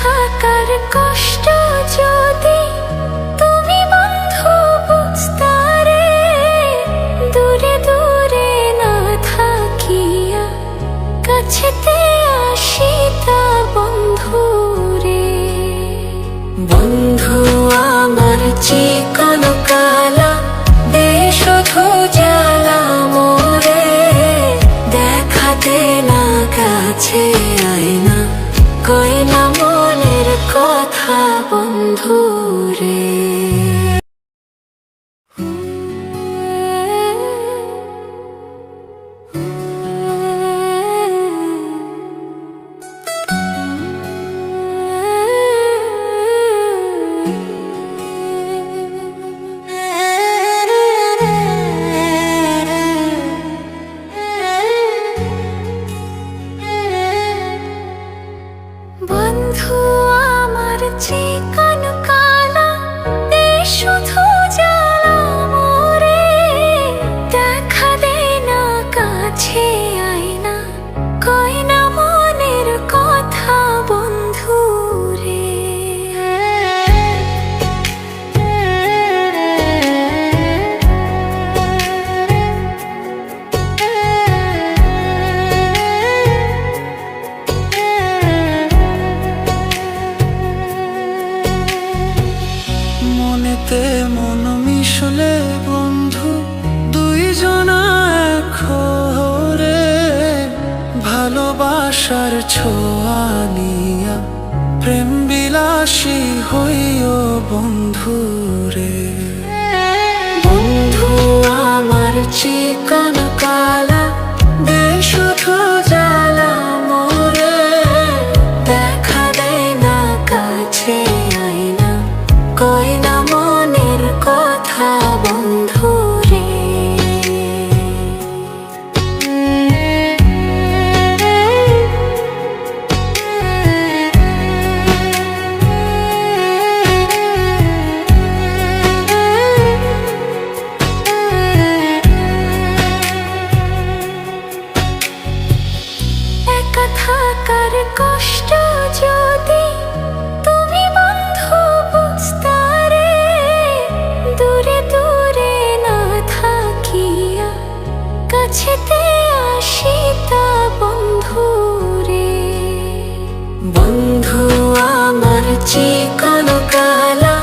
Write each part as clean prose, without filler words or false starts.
থাকার কষ্ট যদি তুমি বন্ধু বুঝতারে, দূরে দূরে না থাকিয়া কাছেতে আসিতা বন্ধু রে। বন্ধু আমার চিকন কালা দে শুধু জ্বালা মোরে, দেখাতে না কাছে আয়না কই না মনের কথা বন্ধু রে। বন্ধু আমার চিকন কালা দে শুধু জ্বালা মোরে, দেখা দে না কাছে আয়না কই না মনের কথা বন্ধু রে। মনেতে মন মিশলে বন্ধু দুইজনা এক হরে, ভালোবাসার ছোঁয়া নিয়া প্রেম বিলাসী হইও বন্ধু রে। বন্ধু আমার চিকন কালা দে শুধু জ্বালা মোরে, দেখা দেয় না কাছে আয়না কই না মনের কথা বন্ধু রে। একা থাকার কষ্ট যদি তুমি বন্ধু বুঝতারে, দূরে দূরে না থাকিয়া কাছেতে আসিতা বন্ধু রে। বন্ধু আমার চিকন কালা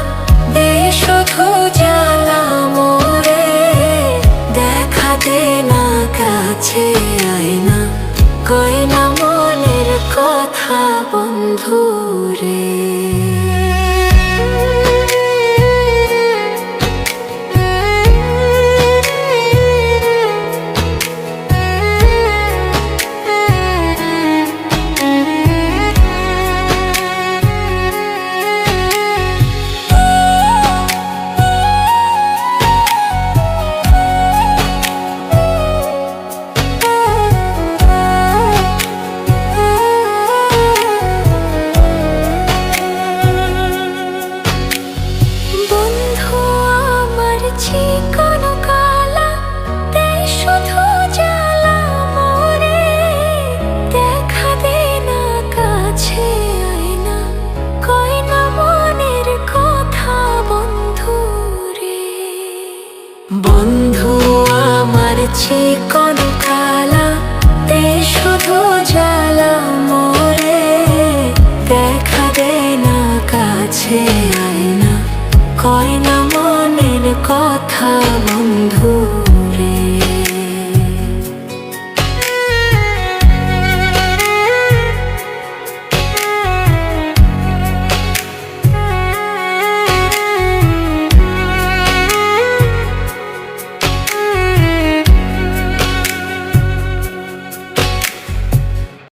দে শুধু জ্বালা মোরে, দেখা দে না কাছে আয়না কই না মনের কথা বন্ধু রে। চিকন কালা দে শুধু জ্বালা মোরে, দেখা দে না কাছে আয়না কই না মনের কথা বন্ধু রে। বন্ধু আমার চিকন কালা দে শুধু জ্বালা মোরে, দেখা দে না কাছে আয়না কই না মনের কথা বন্ধু।